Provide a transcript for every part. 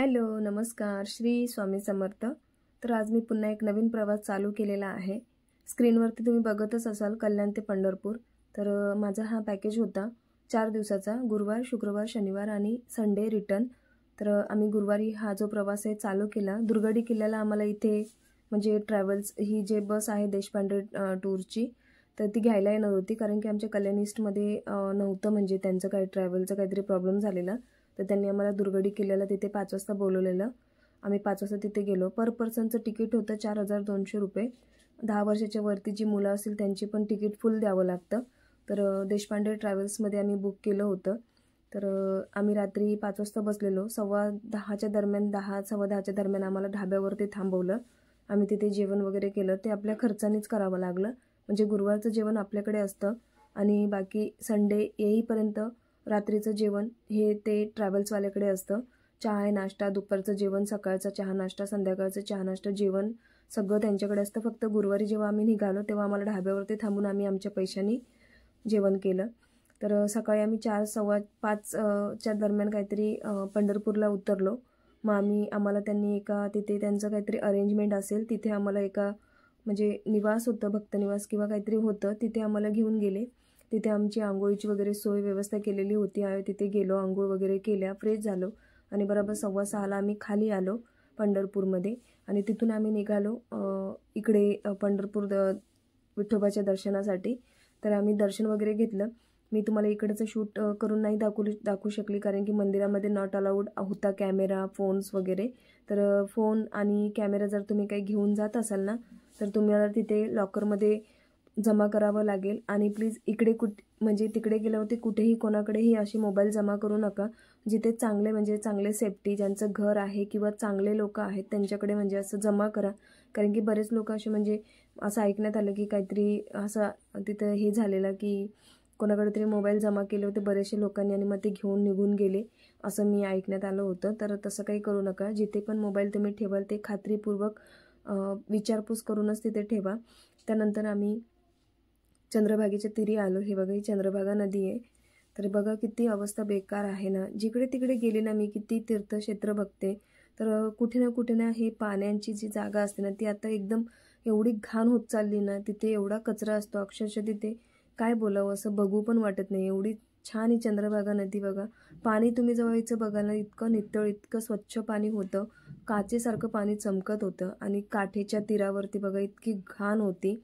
Hello, नमस्कार. श्री स्वामी समर्थ. तर आज मी पुन्हा एक नवीन प्रवास चालू केलेला आहे. स्क्रीनवरती तुम्ही बघतच असाल कल्याण ते पंढरपूर. तर माझा हा पॅकेज होता 4 दिवसाचा. गुरुवार, शुक्रवार, शनिवार आणि संडे रिटर्न. तर आम्ही गुरुवारी हा जो प्रवास आहे चालू केला. दुर्गडी किल्ल्याला आम्हाला इथे म्हणजे ट्रॅव्हल्स ही जे बस आहे देशपांडे टूरची, तर ती घ्यायला येणार होती कारण की आमच्या कल्याणिस्टमध्ये नव्हतं, म्हणजे त्यांचं काही ट्रॅव्हलचा काहीतरी प्रॉब्लेम झालेला. तर त्यांनी आम्हाला दुर्गडी किल्ल्याला तिथे 5 वाजता बोलवलेलं. आम्ही 5 वाजता तिथे गेलो. पर पर्सनचं तिकीट होतं 4,200 रुपये. 10 वर्षाच्या वरती जी मुलं असतील त्यांची पण तिकीट फुल द्यावं लागतं. तर देशपांडे ट्रॅव्हल्समध्ये आम्ही बुक केलं होतं. तर आम्ही रात्री 5 वाजता बसलेलो. 10:15च्या दरम्यान, 10 सव्वा 10च्या दरम्यान आम्हाला ढाब्यावरती थांबवलं. आम्ही तिथे जेवण वगैरे केलं. ते आपल्या खर्चानेच करावं लागलं. म्हणजे गुरुवारचं जेवण आपल्याकडे असतं आणि बाकी संडे येईपर्यंत रात्रीचं जेवण हे ते ट्रॅव्हल्सवाल्याकडे असतं. चहा आहे, नाश्ता, दुपारचं जेवण, सकाळचा चहा नाश्ता, संध्याकाळचं चहा नाश्ता, जेवण सगळं त्यांच्याकडे असतं. फक्त गुरुवारी जेव्हा आम्ही निघालो तेव्हा आम्हाला ढाब्यावरती थांबून आम्ही आमच्या पैशांनी जेवण केलं. तर सकाळी आम्ही 4 सव्वा 5 च्या दरम्यान काहीतरी पंढरपूरला उतरलो. मग आम्हाला त्यांनी एका तिथे त्यांचं काहीतरी अरेंजमेंट असेल तिथे आम्हाला एका म्हणजे निवास होतं, भक्तनिवास किंवा काहीतरी होतं, तिथे आम्हाला घेऊन गेले. तिथे आमची अंघोळीची वगैरे सोय व्यवस्था केलेली होती. तिथे गेलो, अंघोळ वगैरे केल्या, फ्रेश झालो आणि बरोबर 6:15ला आम्ही खाली आलो पंढरपूरमध्ये. आणि तिथून आम्ही निघालो इकडे पंढरपूर विठोबाच्या दर्शनासाठी. तर आम्ही दर्शन वगैरे घेतलं. मी तुम्हाला इकडचं शूट करून नाही दाखवू शकली कारण की मंदिरामध्ये नॉट अलाउड होता कॅमेरा, फोन्स वगैरे. तर फोन आणि कॅमेरा जर तुम्ही काही घेऊन जात असाल ना, तर तुम्हाला तिथे लॉकरमध्ये जमा करावं लागेल. आणि प्लीज इकडे म्हणजे तिकडे गेल्यावरती कुठेही कोणाकडेही अशी मोबाईल जमा करू नका. जिथे चांगले म्हणजे चांगले सेफ्टी ज्यांचं घर आहे किंवा चांगले लोक आहेत त्यांच्याकडे म्हणजे असं जमा करा. कारण की बरेच लोक असे म्हणजे असं ऐकण्यात आलं की काहीतरी असं तिथं हे झालेलं की कोणाकडे तरी मोबाईल जमा केले होते बरेचसे लोकांनी आणि मग ते घेऊन निघून गेले असं मी ऐकण्यात आलं होतं. तर तसं काही करू नका. जिथे पण मोबाईल तुम्ही ठेवाल ते खात्रीपूर्वक विचारपूस करूनच तिथे ठेवा. त्यानंतर आम्ही चंद्रभागेच्या तीरी आलो. हे बघा, ही चंद्रभागा नदी आहे. तर बघा किती अवस्था बेकार आहे ना. जिकडे तिकडे गेले ना मी, किती तीर्थक्षेत्र बघते, तर कुठे ना हे पाण्याची जी जागा असते ना ती आता एकदम एवढी घाण होत चालली ना. तिथे एवढा कचरा असतो अक्षरशः, तिथे काय बोलावं असं बघू पण वाटत नाही. एवढी छान ही चंद्रभागा नदी बघा. पाणी तुम्ही जेव्हा यायचं बघाल ना, इतकं नितळ, इतकं स्वच्छ पाणी होतं, काचेसारखं पाणी चमकत होतं. आणि काठेच्या तीरावरती बघा इतकी घाण होती.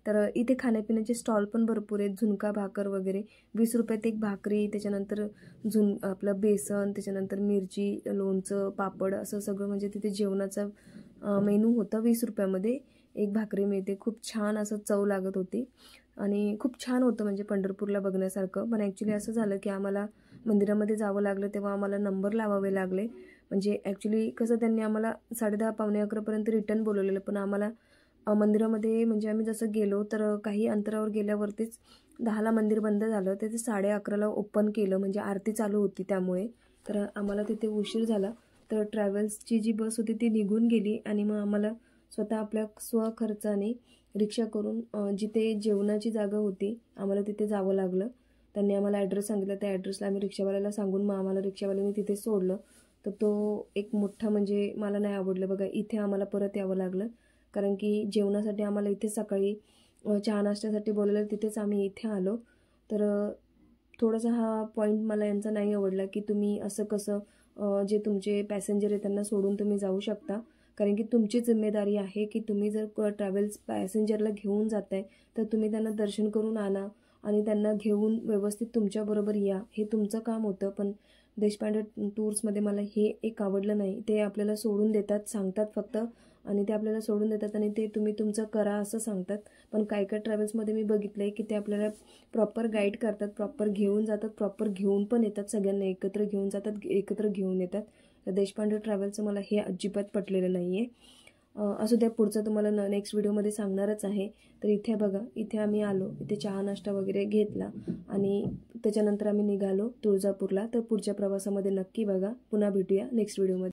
तर इथे खाण्यापिण्याचे स्टॉल पण भरपूर आहेत. झुणका भाकर वगैरे 20 रुपयात एक भाकरी, त्याच्यानंतर आपलं बेसन, त्याच्यानंतर मिरची, लोणचं, पापड असं सगळं म्हणजे तिथे जेवणाचा मेनू होता. 20 रुपयामध्ये एक भाकरी मिळते. खूप छान असं चव लागत होती आणि खूप छान होतं म्हणजे पंढरपूरला बघण्यासारखं. पण ॲक्च्युली असं झालं की आम्हाला मंदिरामध्ये जावं लागलं तेव्हा आम्हाला नंबर लावावे लागले. म्हणजे ॲक्च्युली कसं त्यांनी आम्हाला 10:30 पावणे 11पर्यंत रिटर्न बोलवलेलं, पण आम्हाला मंदिरामध्ये म्हणजे आम्ही जसं गेलो तर काही अंतरावर गेल्यावरतीच 10ला मंदिर बंद झालं. ते 11:30ला ओपन केलं, म्हणजे आरती चालू होती त्यामुळे. तर आम्हाला तिथे उशीर झाला. तर ट्रॅव्हल्सची जी बस होती ती निघून गेली आणि मग आम्हाला स्वतः आपल्या स्वखर्चाने रिक्षा करून जिथे जेवणाची जागा होती आम्हाला तिथे जावं लागलं. त्यांनी आम्हाला ॲड्रेस सांगितला. त्या ॲड्रेसला आम्ही रिक्षावाल्याला सांगून मग आम्हाला रिक्षावाल्याने तिथे सोडलं. तर तो एक मोठा म्हणजे मला नाही आवडलं बघा. इथे आम्हाला परत यावं लागलं कारण की जेवणासाठी आम्हाला इथे सकाळी चहा नाश्त्यासाठी बोलवलं, तिथेच आम्ही इथे आलो. तर थोडासा हा पॉईंट मला यांचा नाही आवडला की तुम्ही असं कसं जे तुमचे पॅसेंजर आहे त्यांना सोडून तुम्ही जाऊ शकता. कारण की तुमची जिम्मेदारी आहे की तुम्ही जर ट्रॅव्हल्स पॅसेंजरला घेऊन जाताय तर तुम्ही त्यांना दर्शन करून आणा आणि त्यांना घेऊन व्यवस्थित तुमच्याबरोबर या, हे तुमचं काम होतं. पण देशपांडे टूर्समध्ये मला हे एक आवडलं नाही. ते आपल्याला सोडून देतात, सांगतात फक्त, आणि ते आपल्याला सोडून देतात आणि ते तुम्ही तुमचं करा असं सांगतात. पण काय ट्रॅव्हल्समध्ये मी बघितलं आहे की ते आपल्याला प्रॉपर गाईड करतात, प्रॉपर घेऊन जातात, प्रॉपर घेऊन पण येतात, सगळ्यांना एकत्र घेऊन जातात, एकत्र घेऊन येतात. तर देशपांडे ट्रॅव्हल्सचं मला हे अजिबात पटलेलं नाही आहे. असू द्या, पुढचं तुम्हाला नेक्स्ट व्हिडिओमध्ये सांगणारच आहे. तर इथे बघा, इथे आम्ही आलो, इथे चहा नाश्ता वगैरे घेतला आणि त्याच्यानंतर आम्ही निघालो तुळजापूरला. तर पुढच्या प्रवासामध्ये नक्की बघा. पुन्हा भेटूया नेक्स्ट व्हिडिओमध्ये.